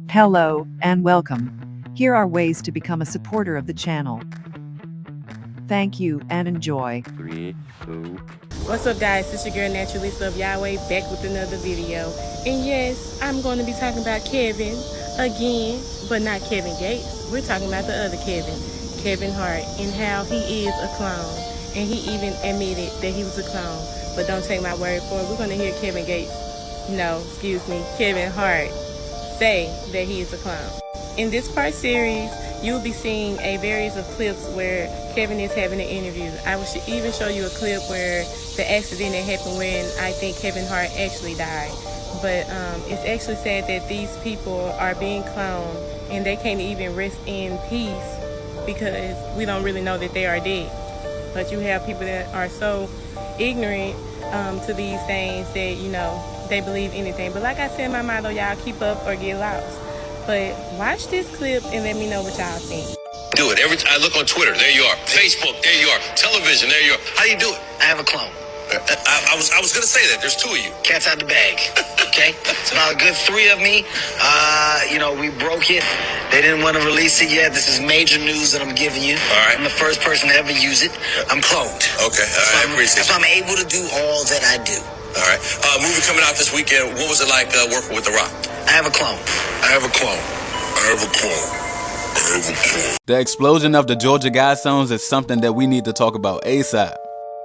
Hello and welcome. Here are ways to become a supporter of the channel. Thank you and enjoy. 3, 2. What's up, guys? It's your girl Naturally Lisa of Yahweh, back with another video. And yes, I'm going to be talking about Kevin again, but not Kevin Gates. We're talking about the other Kevin, Kevin Hart, and how he is a clone. And he even admitted that he was a clone. But don't take my word for it. We're going to hear Kevin Gates, Kevin Hart say that he is a clone. In this part series, you'll be seeing a various of clips where Kevin is having an interview. I will even show you a clip where the accident that happened when I think Kevin Hart actually died. But it's actually said that these people are being cloned and they can't even rest in peace because we don't really know that they are dead. But you have people that are so ignorant to these things that, they believe anything. But like I said in my motto, y'all keep up or get lost. But watch this clip and let me know what y'all think. Do it every time I look on Twitter. There you are. Facebook. There you are. Television. There you are. How do you do it? I have a clone. I was gonna say that. There's two of you. Cat's out the bag. Okay, it's about a good 3 of me. We broke it. They didn't want to release it yet. This is major news that I'm giving you. All right. I'm the first person to ever use it. I'm cloned. Okay. I appreciate it. So I'm able to do all that I do. All right. Movie coming out this weekend. What was it like working with The Rock? I have a clone. I have a clone. I have a clone. I have a clone. The explosion of the Georgia Guidestones is something that we need to talk about ASAP.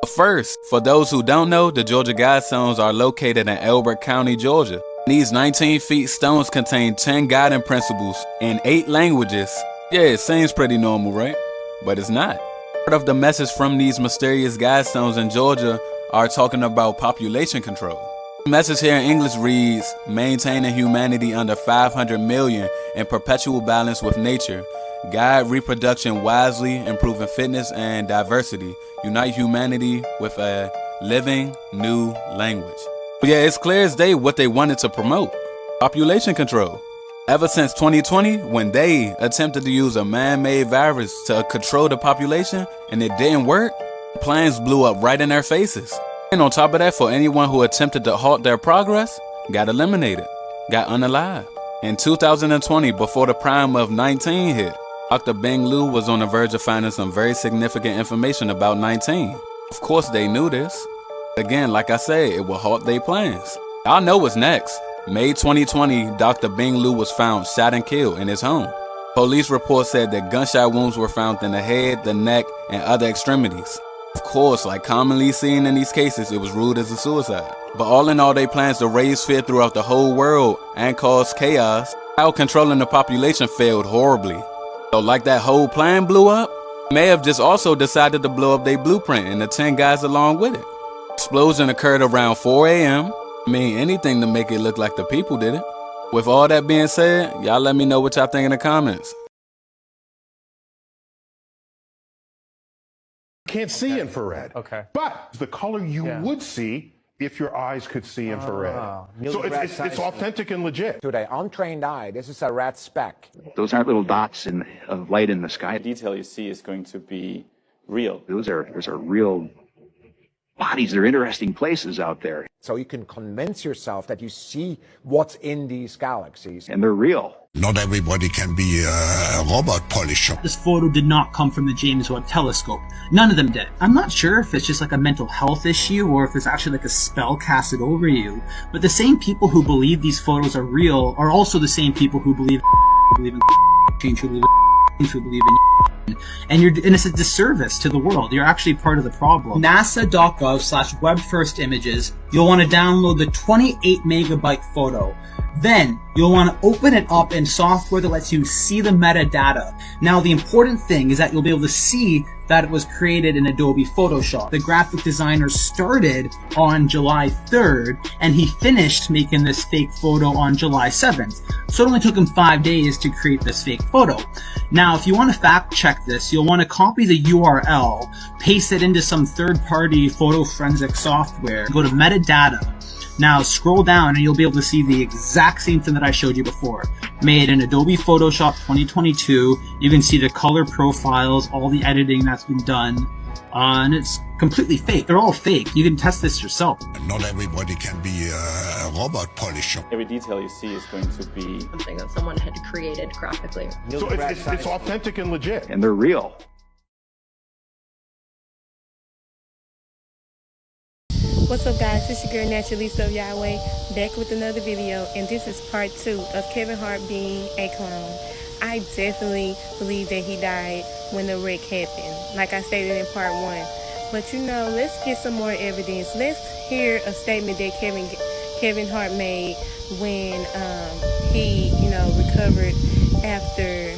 But first, for those who don't know, the Georgia Guidestones are located in Elbert County, Georgia. These 19-feet stones contain 10 guiding principles in 8 languages. Yeah, it seems pretty normal, right? But it's not. Part of the message from these mysterious guidestones in Georgia are talking about population control. The message here in English reads, maintaining humanity under 500 million in perpetual balance with nature. Guide reproduction wisely, improving fitness and diversity. Unite humanity with a living new language. But yeah, it's clear as day what they wanted to promote. Population control. Ever since 2020, when they attempted to use a man-made virus to control the population and it didn't work, planes blew up right in their faces. And on top of that, for anyone who attempted to halt their progress, got eliminated, got unalive. In 2020, before the prime of 19 hit, Dr. Bing Liu was on the verge of finding some very significant information about 19. Of course they knew this. Again, like I said, it will halt their plans. Y'all know what's next. May 2020, Dr. Bing Liu was found shot and killed in his home. Police reports said that gunshot wounds were found in the head, the neck, and other extremities. Of course, like commonly seen in these cases, it was ruled as a suicide. But all in all, they plans to raise fear throughout the whole world and cause chaos. How controlling the population failed horribly. So like that whole plan blew up, may have just also decided to blow up their blueprint and the 10 guys along with it. Explosion occurred around 4 a.m. I mean, anything to make it look like the people did it. With all that being said, y'all let me know what y'all think in the comments. Can't see infrared. Okay. But the color you would see if your eyes could see infrared. So it's authentic and legit. To the untrained eye, this is a red speck. Those aren't little dots of light in the sky. The detail you see is going to be real. Those are real bodies. They're interesting places out there. So you can convince yourself that you see what's in these galaxies. And they're real. Not everybody can be a robot polisher. This photo did not come from the James Webb Telescope. None of them did. I'm not sure if it's just like a mental health issue or if it's actually like a spell casted over you. But the same people who believe these photos are real are also the same people who believe in change, who believe in and it's a disservice to the world. You're actually part of the problem. NASA.gov/web first images, you'll want to download the 28 megabyte photo. Then you'll want to open it up in software that lets you see the metadata. Now the important thing is that you'll be able to see that it was created in Adobe Photoshop. The graphic designer started on July 3rd and he finished making this fake photo on July 7th. So it only took him 5 days to create this fake photo. Now if you want to fact check this, you'll want to copy the URL, paste it into some third-party photo forensic software, go to metadata. Now scroll down and you'll be able to see the exact same thing that I showed you before. Made in Adobe Photoshop 2022. You can see the color profiles, all the editing that's been done. And it's completely fake. They're all fake. You can test this yourself. Not everybody can be a robot polisher. Every detail you see is going to be something that someone had created graphically. So it's authentic and legit. And they're real. What's up, guys? It's your girl Naturally So Yahweh, back with another video, and this is part 2 of Kevin Hart being a clone. I definitely believe that he died when the wreck happened, like I stated in part 1. But you know, let's get some more evidence. Let's hear a statement that Kevin Hart made when he, recovered after,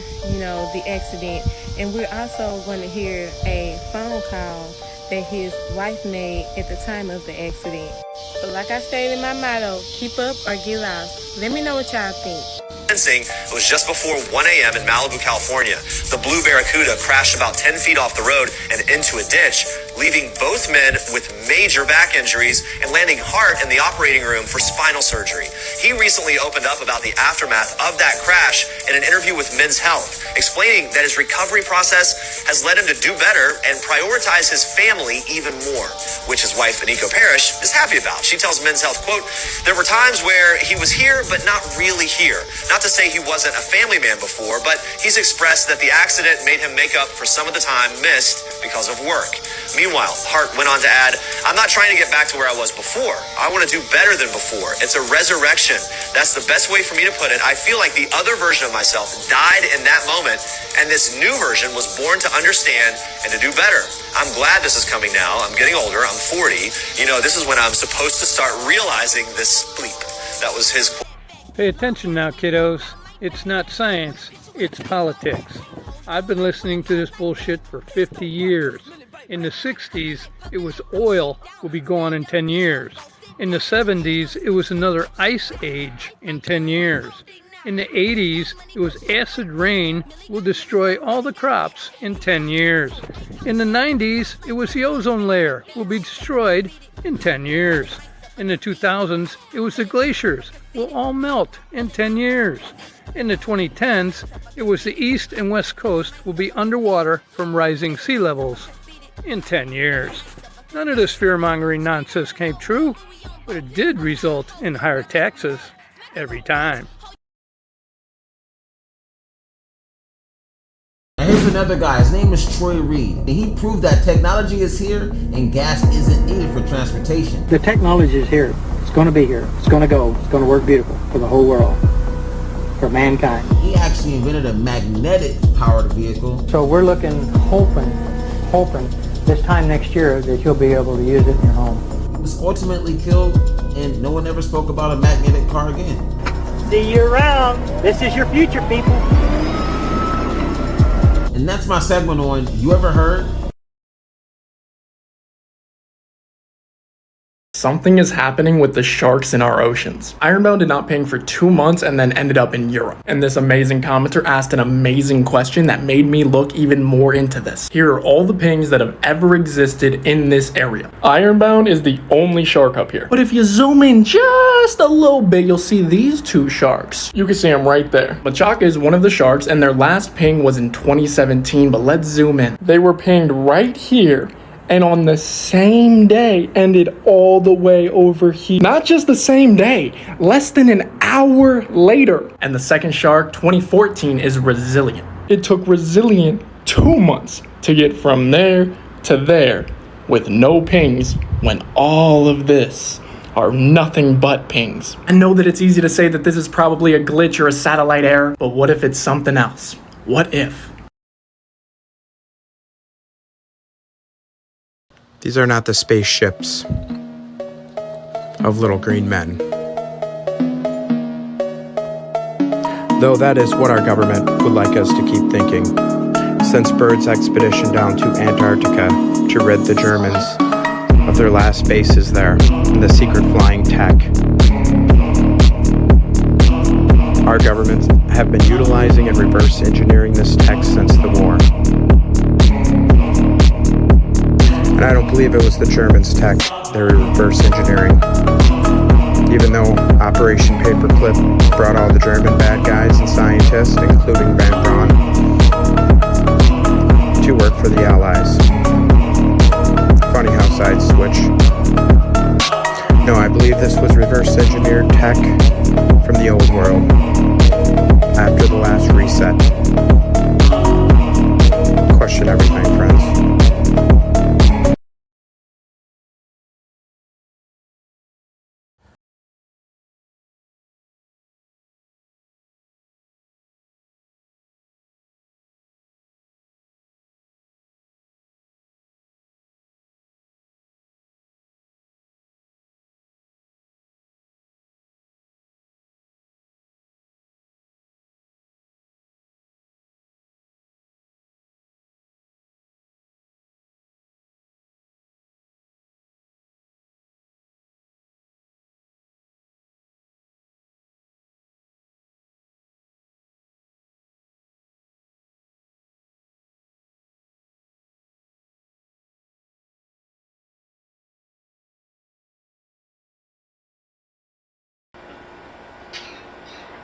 the accident. And we're also going to hear a phone call that his wife made at the time of the accident. But like I stated in my motto, keep up or get lost. Let me know what y'all think. It was just before 1 a.m. in Malibu, California. The Blue Barracuda crashed about 10 feet off the road and into a ditch, leaving both men with major back injuries and landing Hart in the operating room for spinal surgery. He recently opened up about the aftermath of that crash in an interview with Men's Health, explaining that his recovery process has led him to do better and prioritize his family even more, which his wife, Aniko Parrish, is happy about. She tells Men's Health, quote, "There were times where he was here, but not really here. Not to say he wasn't a family man before, but he's expressed that the accident made him make up for some of the time missed because of work." Meanwhile, Hart went on to add, "I'm not trying to get back to where I was before. I want to do better than before. It's a resurrection. That's the best way for me to put it. I feel like the other version of myself died in that moment, and this new version was born to understand and to do better. I'm glad this is coming now. I'm getting older. I'm 40. This is when I'm supposed to start realizing this bleep." That was his quote. Pay attention now, kiddos. It's not science, it's politics. I've been listening to this bullshit for 50 years. In the 60s, it was oil will be gone in 10 years. In the 70s, it was another ice age in 10 years. In the 80s, it was acid rain will destroy all the crops in 10 years. In the 90s, it was the ozone layer will be destroyed in 10 years. In the 2000s, it was the glaciers will all melt in 10 years. In the 2010s, it was the east and west coast will be underwater from rising sea levels in 10 years. None of this fear-mongering nonsense came true, but it did result in higher taxes every time. Here's another guy, his name is Troy Reed. And he proved that technology is here and gas isn't needed for transportation. The technology is here. It's going to be here. It's going to go. It's going to work beautiful for the whole world, for mankind. He actually invented a magnetic powered vehicle. So we're hoping this time next year that you'll be able to use it in your home. He was ultimately killed and no one ever spoke about a magnetic car again. See you around. This is your future, people. And that's my segment on You Ever Heard? Something is happening with the sharks in our oceans. Ironbound did not ping for 2 months and then ended up in Europe. And this amazing commenter asked an amazing question that made me look even more into this. Here are all the pings that have ever existed in this area. Ironbound is the only shark up here. But if you zoom in just a little bit, you'll see these 2 sharks. You can see them right there. Machaca is one of the sharks and their last ping was in 2017, but let's zoom in. They were pinged right here, and on the same day ended all the way over here. Not just the same day, less than an hour later. And the second shark, 2014, is Resilient. It took Resilient 2 months to get from there to there with no pings, when all of this are nothing but pings. I know that it's easy to say that this is probably a glitch or a satellite error, but what if it's something else? What if? These are not the spaceships of little green men. Though that is what our government would like us to keep thinking. Since Bird's expedition down to Antarctica to rid the Germans of their last bases there and the secret flying tech. Our governments have been utilizing and reverse engineering this tech since the war. And I don't believe it was the Germans' tech they were reverse engineering. Even though Operation Paperclip brought all the German bad guys and scientists, including Van Braun, to work for the Allies. side switch. No, I believe this was reverse engineered tech from the old world after the last reset. Question everything, friends.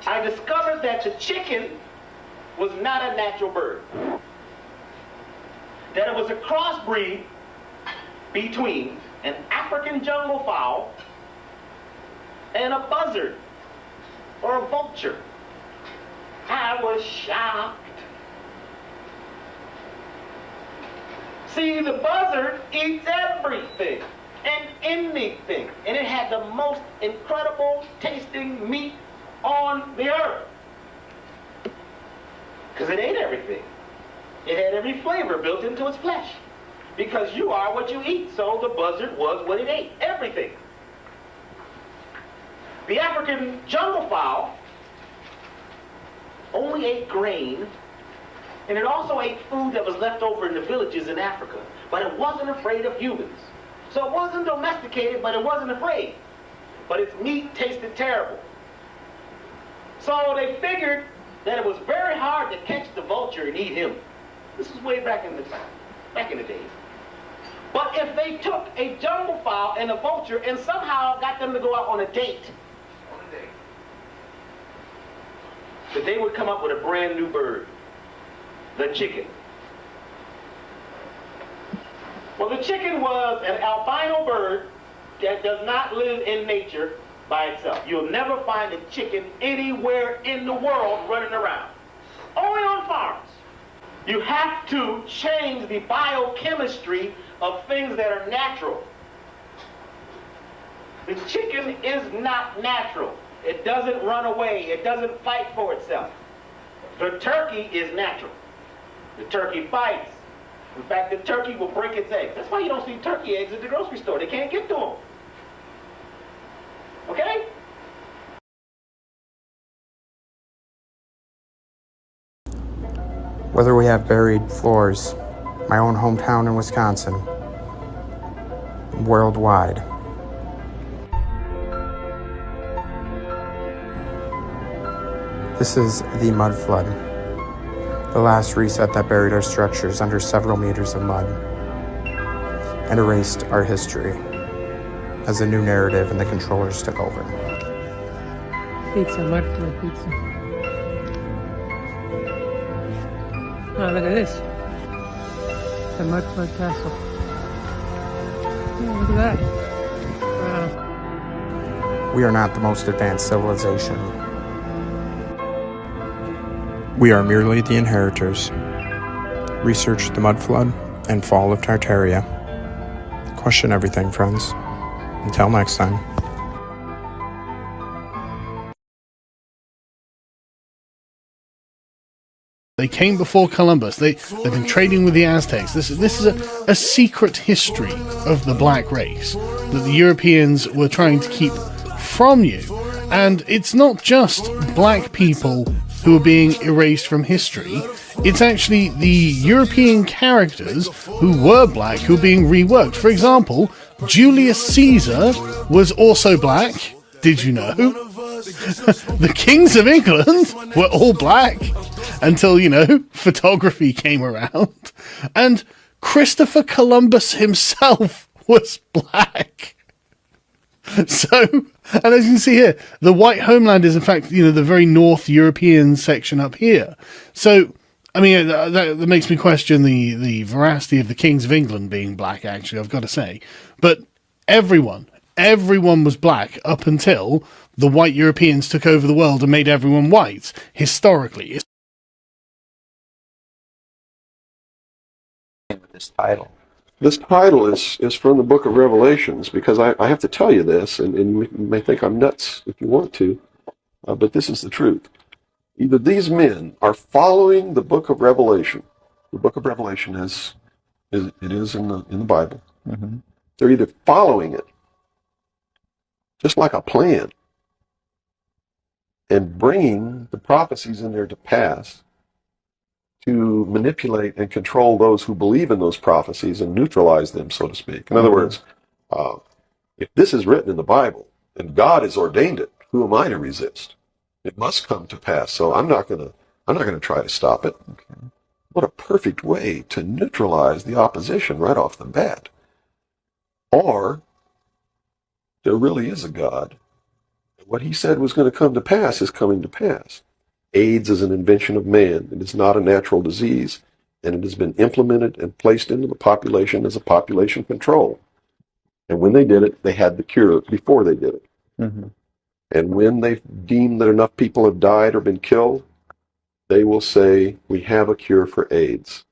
I discovered that the chicken was not a natural bird. That it was a crossbreed between an African jungle fowl and a buzzard or a vulture. I was shocked. See, the buzzard eats everything and anything, and it had the most incredible tasting meat on the earth. Because it ate everything. It had every flavor built into its flesh. Because you are what you eat, so the buzzard was what it ate, everything. The African jungle fowl only ate grain, and it also ate food that was left over in the villages in Africa, but it wasn't afraid of humans. So it wasn't domesticated, but it wasn't afraid. But its meat tasted terrible. So they figured that it was very hard to catch the vulture and eat him. This was way back in the days. But if they took a jungle fowl and a vulture and somehow got them to go out on a date, that they would come up with a brand new bird, the chicken. Well, the chicken was an albino bird that does not live in nature by itself. You'll never find a chicken anywhere in the world running around. Only on farms. You have to change the biochemistry of things that are natural. The chicken is not natural. It doesn't run away. It doesn't fight for itself. The turkey is natural. The turkey fights. In fact, the turkey will break its eggs. That's why you don't see turkey eggs at the grocery store. They can't get to them. Okay? Whether we have buried floors, my own hometown in Wisconsin, worldwide. This is the mud flood, the last reset that buried our structures under several meters of mud and erased our history as a new narrative and the controllers took over. Pizza, mud flood pizza. Oh, look at this. The mud flood castle. Oh, look at that. Wow. We are not the most advanced civilization. We are merely the inheritors. Research the mud flood and fall of Tartaria. Question everything, friends. Until next time. They came before Columbus. They've been trading with the Aztecs. This is a secret history of the black race that the Europeans were trying to keep from you. And it's not just black people who are being erased from history. It's actually the European characters who were black who are being reworked. For example, Julius Caesar was also black. Did you know? The kings of England were all black until, photography came around. And Christopher Columbus himself was black. So, and as you can see here, the white homeland is in fact, the very North European section up here. So I mean, that makes me question the veracity of the Kings of England being black, actually, I've got to say. But everyone was black up until the white Europeans took over the world and made everyone white, historically. This title. This title is from the book of Revelations, because I have to tell you this, and you may think I'm nuts if you want to, but this is the truth. Either these men are following the book of Revelation. The book of Revelation is in the Bible. Mm-hmm. They're either following it, just like a plan, and bringing the prophecies in there to pass to manipulate and control those who believe in those prophecies and neutralize them, so to speak. In other words, if this is written in the Bible and God has ordained it, who am I to resist? It must come to pass. So I'm not gonna try to stop it. Okay. What a perfect way to neutralize the opposition right off the bat. Or there really is a God. What he said was going to come to pass is coming to pass. AIDS is an invention of man. It is not a natural disease, and it has been implemented and placed into the population as a population control. And when they did it, they had the cure before they did it. Mm-hmm. And when they deem that enough people have died or been killed, they will say, we have a cure for AIDS.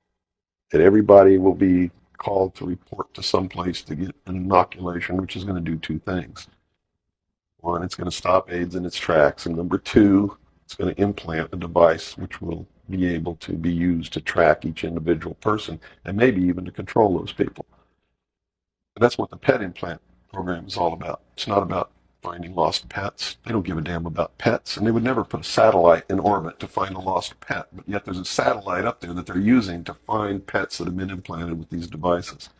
And everybody will be called to report to some place to get an inoculation, which is going to do two things. One, it's going to stop AIDS in its tracks. And number two, it's going to implant a device which will be able to be used to track each individual person and maybe even to control those people. And that's what the pet implant program is all about. It's not about finding lost pets. They don't give a damn about pets, and they would never put a satellite in orbit to find a lost pet. But yet there's a satellite up there that they're using to find pets that have been implanted with these devices.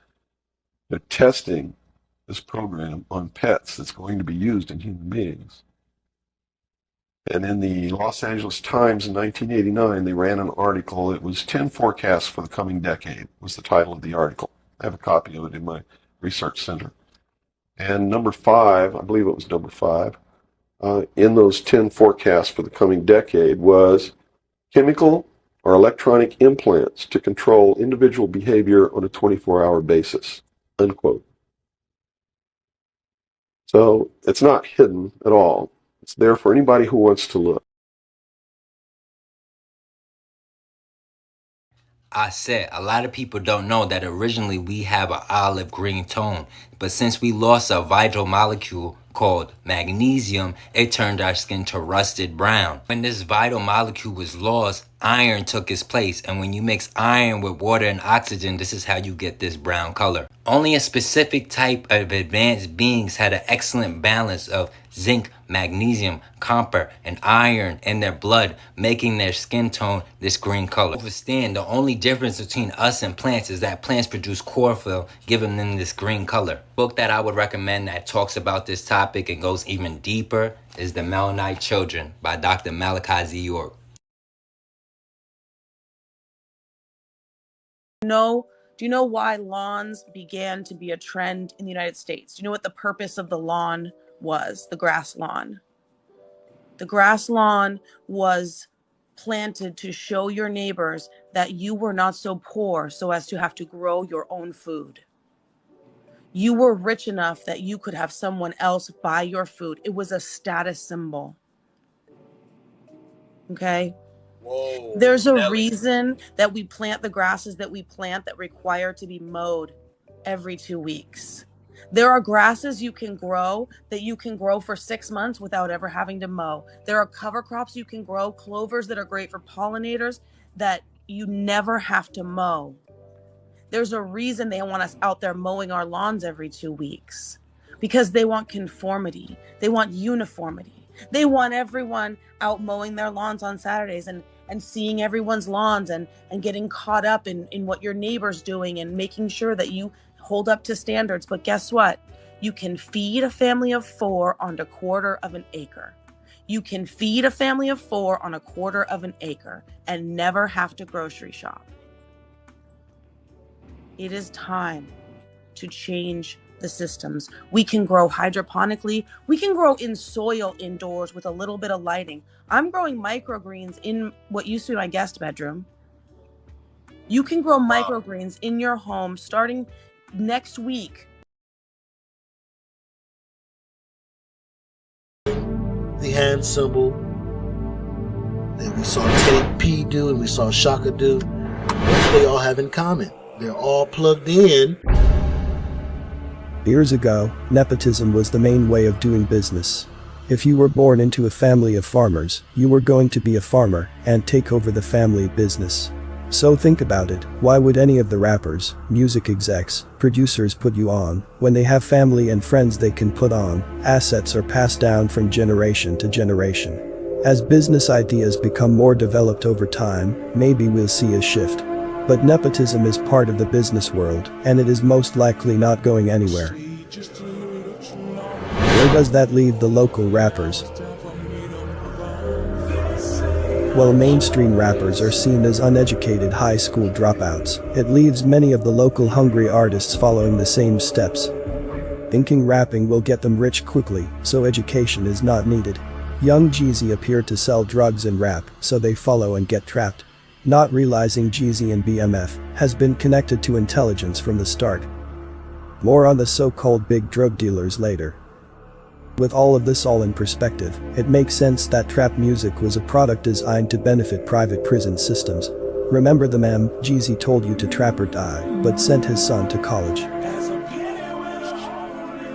They're testing this program on pets that's going to be used in human beings. And in the Los Angeles Times in 1989, they ran an article. It was 10 Forecasts for the Coming Decade, was the title of the article. I have a copy of it in my research center. And number 5, I believe it was number 5, in those 10 forecasts for the coming decade was chemical or electronic implants to control individual behavior on a 24-hour basis, unquote. So it's not hidden at all. It's there for anybody who wants to look. I said, a lot of people don't know that originally we have an olive green tone, but since we lost a vital molecule called magnesium, it turned our skin to rusted brown. When this vital molecule was lost, iron took its place, and when you mix iron with water and oxygen, this is how you get this brown color. Only a specific type of advanced beings had an excellent balance of zinc, magnesium, copper, and iron in their blood, making their skin tone this green color. Understand, the only difference between us and plants is that plants produce chlorophyll, giving them this green color. Book that I would recommend that talks about this topic and goes even deeper is The Melanite Children by Dr. Malachi Z. York. Do you know why lawns began to be a trend in the United States? Do you know what the purpose of the lawn was, the grass lawn? The grass lawn was planted to show your neighbors that you were not so poor so as to have to grow your own food. You were rich enough that you could have someone else buy your food. It was a status symbol. Okay? Whoa, there's a reason that we plant the grasses that we plant that require to be mowed every 2 weeks. There are grasses you can grow that you can grow for 6 months without ever having to mow. There are cover crops you can grow, clovers that are great for pollinators that you never have to mow. There's a reason they want us out there mowing our lawns every 2 weeks, because they want conformity. They want uniformity. They want everyone out mowing their lawns on Saturdays and seeing everyone's lawns and getting caught up in what your neighbor's doing and making sure that you hold up to standards. But guess what? You can feed a family of 4 on a quarter of an acre. You can feed a family of 4 on a quarter of an acre and never have to grocery shop. It is time to change the systems. We can grow hydroponically. We can grow in soil indoors with a little bit of lighting. I'm growing microgreens in what used to be my guest bedroom. You can grow microgreens in your home starting next week. The hand symbol that we saw Teddy P do and we saw Shaka do, what do they all have in common? They're all plugged in. Years ago, nepotism was the main way of doing business. If you were born into a family of farmers, you were going to be a farmer and take over the family business. So think about it, why would any of the rappers, music execs, producers put you on, when they have family and friends they can put on? Assets are passed down from generation to generation. As business ideas become more developed over time, maybe we'll see a shift. But nepotism is part of the business world, and it is most likely not going anywhere. Where does that leave the local rappers? While mainstream rappers are seen as uneducated high school dropouts, it leaves many of the local hungry artists following the same steps. Thinking rapping will get them rich quickly, so education is not needed. Young Jeezy appeared to sell drugs and rap, so they follow and get trapped. Not realizing Jeezy and BMF has been connected to intelligence from the start. More on the so-called big drug dealers later. With all of this all in perspective, it makes sense that trap music was a product designed to benefit private prison systems. Remember the meme, Jeezy told you to trap or die, but sent his son to college.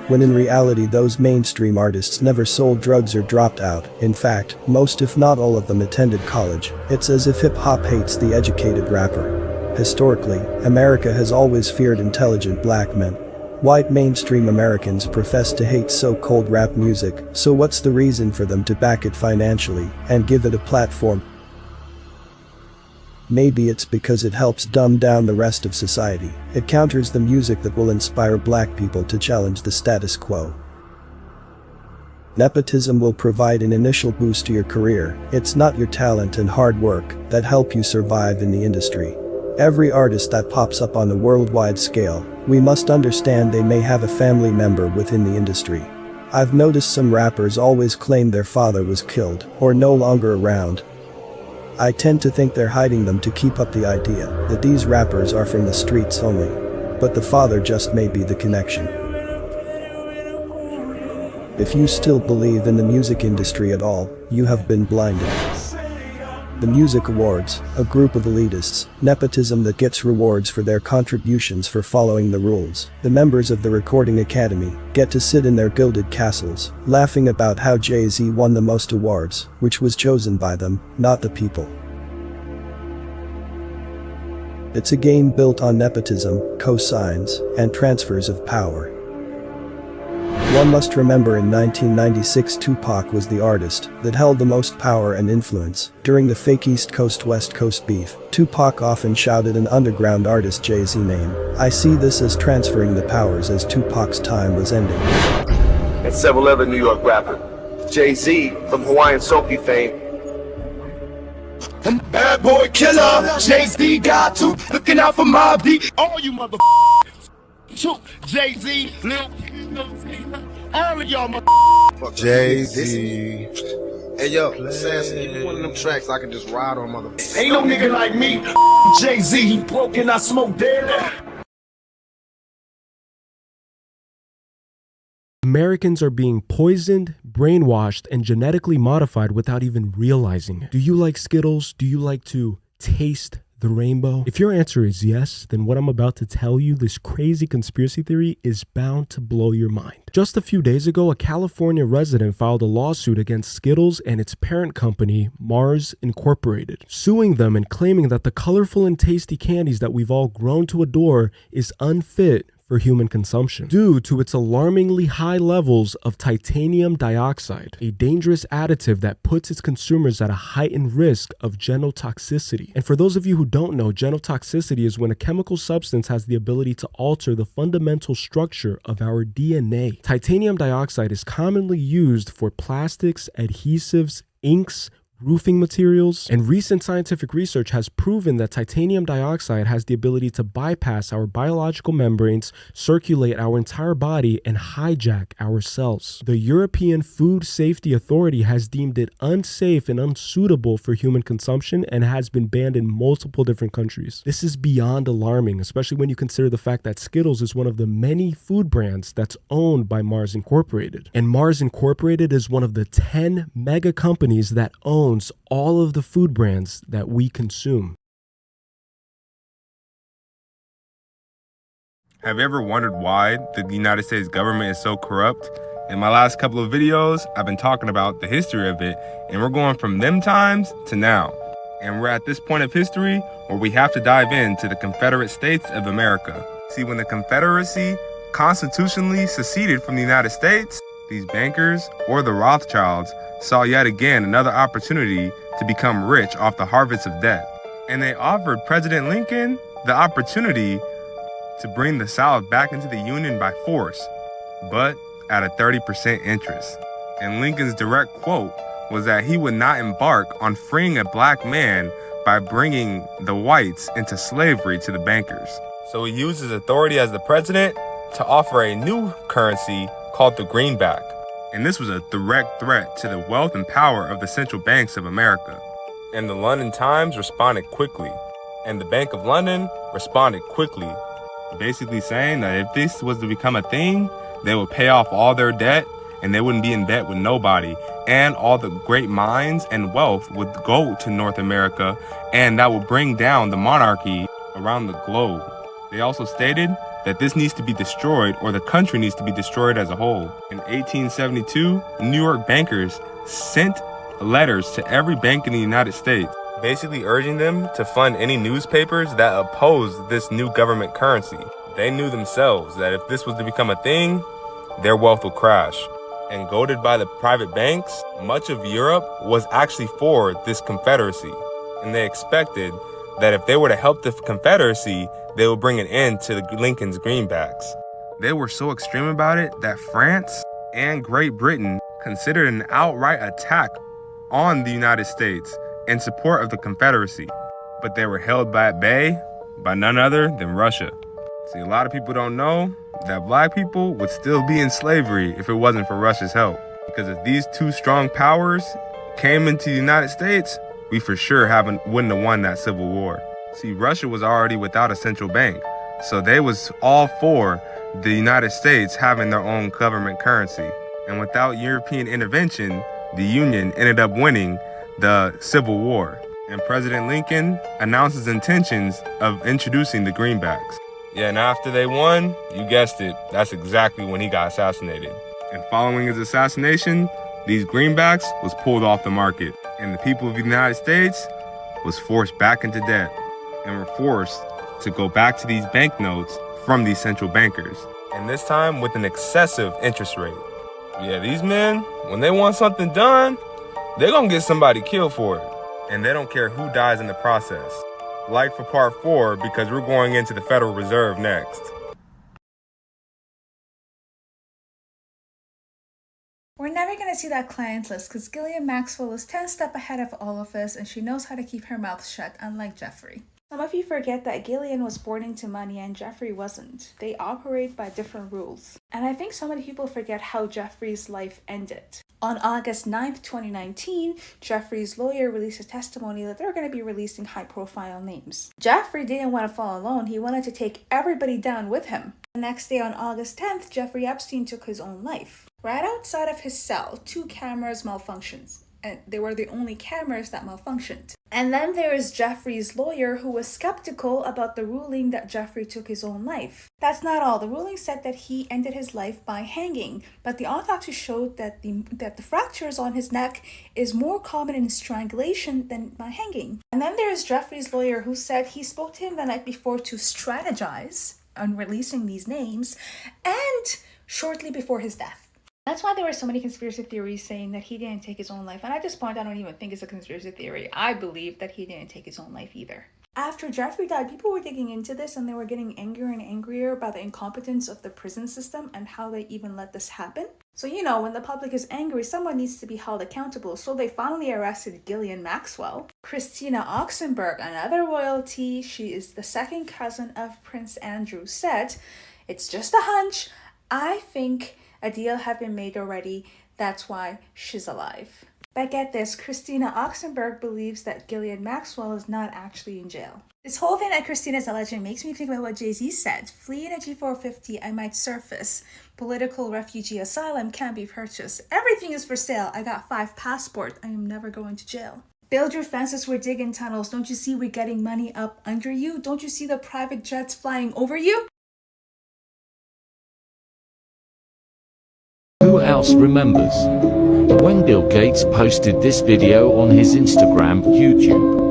When in reality those mainstream artists never sold drugs or dropped out. In fact, most if not all of them attended college. It's as if hip-hop hates the educated rapper. Historically, America has always feared intelligent black men. White mainstream Americans profess to hate so-called rap music, so what's the reason for them to back it financially and give it a platform? Maybe it's because it helps dumb down the rest of society. It counters the music that will inspire black people to challenge the status quo. Nepotism will provide an initial boost to your career. It's not your talent and hard work that help you survive in the industry. Every artist that pops up on a worldwide scale, we must understand they may have a family member within the industry. I've noticed some rappers always claim their father was killed or no longer around. I tend to think they're hiding them to keep up the idea that these rappers are from the streets only. But the father just may be the connection. If you still believe in the music industry at all, you have been blinded. The Music Awards, a group of elitists, nepotism that gets rewards for their contributions for following the rules. The members of the Recording Academy get to sit in their gilded castles, laughing about how Jay-Z won the most awards, which was chosen by them, not the people. It's a game built on nepotism, cosigns, and transfers of power. One must remember in 1996 Tupac was the artist that held the most power and influence. During the fake East Coast-West Coast beef, Tupac often shouted an underground artist Jay-Z name. I see this as transferring the powers as Tupac's time was ending. And several other New York rappers. Jay-Z from Hawaiian Soapy fame. Bad boy killer, Jay-Z got to looking out for my beat. All you motherfuckers. Jay-Z, Lil all of y'all motherfuckers. Jay-Z. Hey yo, Assassin, give me one of them tracks I can just ride on, motherfucker. Ain't no nigga like me. Jay-Z, he broke and I smoke dead. Americans are being poisoned, brainwashed, and genetically modified without even realizing it. Do you like Skittles? Do you like to taste the rainbow? If your answer is yes, then what I'm about to tell you, this crazy conspiracy theory, is bound to blow your mind. Just a few days ago, a California resident filed a lawsuit against Skittles and its parent company, Mars Incorporated, suing them and claiming that the colorful and tasty candies that we've all grown to adore is unfit for human consumption due to its alarmingly high levels of titanium dioxide, a dangerous additive that puts its consumers at a heightened risk of genotoxicity. And for those of you who don't know, genotoxicity is when a chemical substance has the ability to alter the fundamental structure of our DNA. Titanium dioxide is commonly used for plastics, adhesives, inks, roofing materials. And recent scientific research has proven that titanium dioxide has the ability to bypass our biological membranes, circulate our entire body, and hijack our cells. The European Food Safety Authority has deemed it unsafe and unsuitable for human consumption and has been banned in multiple different countries. This is beyond alarming, especially when you consider the fact that Skittles is one of the many food brands that's owned by Mars Incorporated. And Mars Incorporated is one of the 10 mega companies that owns all of the food brands that we consume. Have you ever wondered why the United States government is so corrupt? In my last couple of videos, I've been talking about the history of it, and we're going from them times to now. And we're at this point of history where we have to dive into the Confederate States of America. See, when the Confederacy constitutionally seceded from the United States, these bankers, or the Rothschilds, saw yet again another opportunity to become rich off the harvest of debt. And they offered President Lincoln the opportunity to bring the South back into the Union by force, but at a 30% interest. And Lincoln's direct quote was that he would not embark on freeing a black man by bringing the whites into slavery to the bankers. So he used his authority as the president to offer a new currency called the greenback. And this was a direct threat to the wealth and power of the central banks of America. And the London Times responded quickly, and the Bank of London responded quickly, basically saying that if this was to become a thing, they would pay off all their debt and they wouldn't be in debt with nobody. And all the great mines and wealth would go to North America, and that would bring down the monarchy around the globe. They also stated that this needs to be destroyed, or the country needs to be destroyed as a whole. In 1872, New York bankers sent letters to every bank in the United States, basically urging them to fund any newspapers that opposed this new government currency. They knew themselves that if this was to become a thing, their wealth would crash. And goaded by the private banks, much of Europe was actually for this Confederacy. And they expected that if they were to help the Confederacy, they would bring an end to Lincoln's greenbacks. They were so extreme about it that France and Great Britain considered an outright attack on the United States in support of the Confederacy. But they were held at bay by none other than Russia. See, a lot of people don't know that black people would still be in slavery if it wasn't for Russia's help. Because if these two strong powers came into the United States, we for sure wouldn't have won that Civil War. See, Russia was already without a central bank, so they was all for the United States having their own government currency. And without European intervention, the Union ended up winning the Civil War. And President Lincoln announced his intentions of introducing the greenbacks. Yeah, and after they won, you guessed it, that's exactly when he got assassinated. And following his assassination, these greenbacks was pulled off the market. And the people of the United States was forced back into debt and were forced to go back to these banknotes from these central bankers. And this time with an excessive interest rate. Yeah, these men, when they want something done, they're gonna get somebody killed for it. And they don't care who dies in the process. Like for part 4, because we're going into the Federal Reserve next. We're never going to see that client list because Ghislaine Maxwell is 10 steps ahead of all of us and she knows how to keep her mouth shut, unlike Jeffrey. Some of you forget that Ghislaine was born into money and Jeffrey wasn't. They operate by different rules. And I think so many people forget how Jeffrey's life ended. On August 9th, 2019, Jeffrey's lawyer released a testimony that they're going to be releasing high-profile names. Jeffrey didn't want to fall alone. He wanted to take everybody down with him. The next day on August 10th, Jeffrey Epstein took his own life. Right outside of his cell, 2 cameras malfunctioned. And they were the only cameras that malfunctioned. And then there is Jeffrey's lawyer who was skeptical about the ruling that Jeffrey took his own life. That's not all. The ruling said that he ended his life by hanging, but the autopsy showed that the fractures on his neck is more common in strangulation than by hanging. And then there is Jeffrey's lawyer who said he spoke to him the night before to strategize on releasing these names and shortly before his death. That's why there were so many conspiracy theories saying that he didn't take his own life. And at this point, I don't even think it's a conspiracy theory. I believe that he didn't take his own life either. After Jeffrey died, people were digging into this and they were getting angrier and angrier about the incompetence of the prison system and how they even let this happen. So, when the public is angry, someone needs to be held accountable. So they finally arrested Ghislaine Maxwell. Christina Oxenberg, another royalty, she is the second cousin of Prince Andrew, said, "It's just a hunch. I think a deal had been made already. That's why she's alive." But get this, Christina Oxenberg believes that Ghislaine Maxwell is not actually in jail. This whole thing that Christina's alleging makes me think about what Jay-Z said. Flee in a G450, I might surface. Political refugee asylum can't be purchased. Everything is for sale. I got 5 passports. I am never going to jail. Build your fences, we're digging tunnels. Don't you see we're getting money up under you? Don't you see the private jets flying over you? Who else remembers when Bill Gates posted this video on his Instagram, YouTube?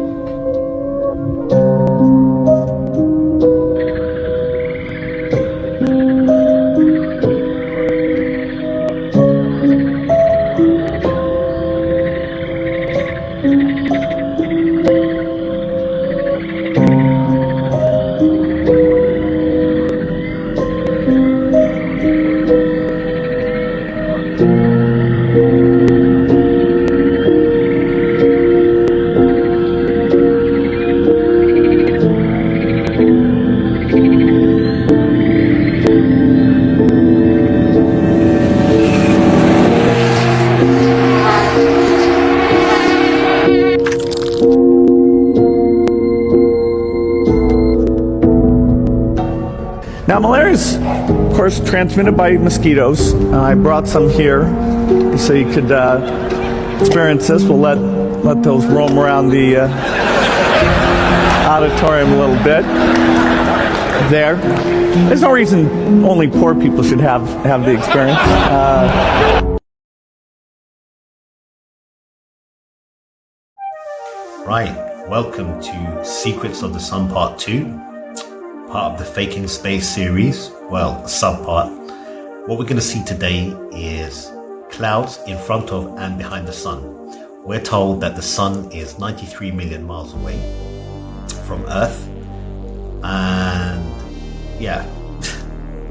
Now, malaria is, of course, transmitted by mosquitoes. I brought some here so you could experience this. We'll let those roam around the auditorium a little bit. There. There's no reason only poor people should have the experience. Right, welcome to Secrets of the Sun Part 2. Part of the Faking Space series, well, a subpart. What we're going to see today is clouds in front of and behind the sun. We're told that the sun is 93 million miles away from Earth, and yeah,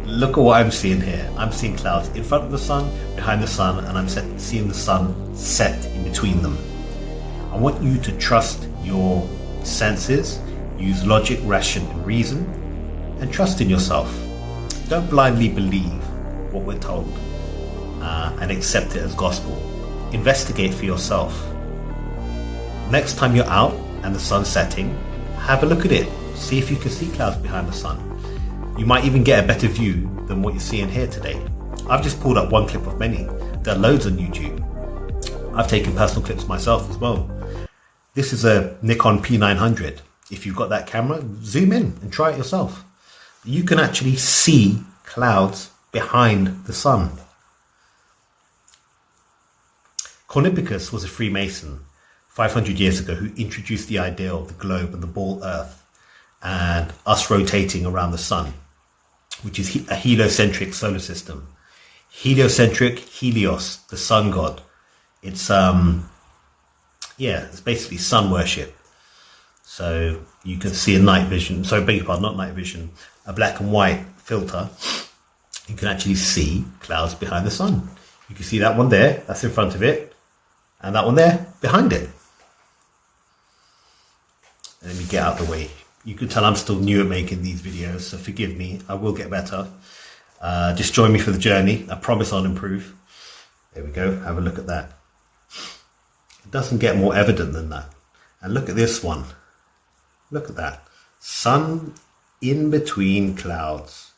look at what I'm seeing here. I'm seeing clouds in front of the sun, behind the sun, and I'm seeing the sun set in between them. I want you to trust your senses, use logic, ration, and reason, and trust in yourself. Don't blindly believe what we're told and accept it as gospel. Investigate for yourself. Next time you're out and the sun's setting, have a look at it. See if you can see clouds behind the sun. You might even get a better view than what you're seeing here today. I've just pulled up one clip of many. There are loads on YouTube. I've taken personal clips myself as well. This is a Nikon P900. If you've got that camera, zoom in and try it yourself. You can actually see clouds behind the sun. Copernicus was a Freemason 500 years ago who introduced the idea of the globe and the ball earth and us rotating around the sun, which is a heliocentric solar system. Heliocentric, Helios, the sun god. It's it's basically sun worship. So you can see a night vision, sorry, beg your pardon, not night vision, a black and white filter. You can actually see clouds behind the sun. You can see that one there, that's in front of it, and that one there, behind it. Let me get out of the way. You can tell I'm still new at making these videos, so forgive me, I will get better. Just join me for the journey. I promise I'll improve. There we go, have a look at that. It doesn't get more evident than that. And look at this one. Look at that. Sun in between clouds.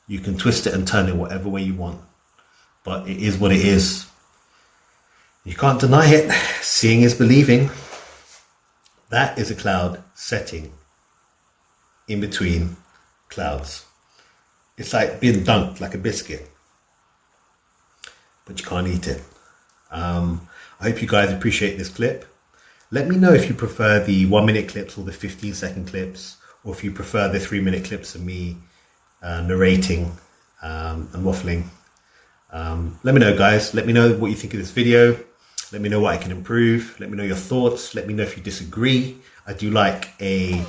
You can twist it and turn it whatever way you want. But it is what it is. You can't deny it. Seeing is believing. That is a cloud setting in between clouds. It's like being dunked like a biscuit. But you can't eat it. I hope you guys appreciate this clip. Let me know if you prefer the 1-minute clips or the 15-second clips, or if you prefer the 3-minute clips of me narrating and waffling. Let me know, guys. Let me know what you think of this video. Let me know what I can improve. Let me know your thoughts. Let me know if you disagree. I do like a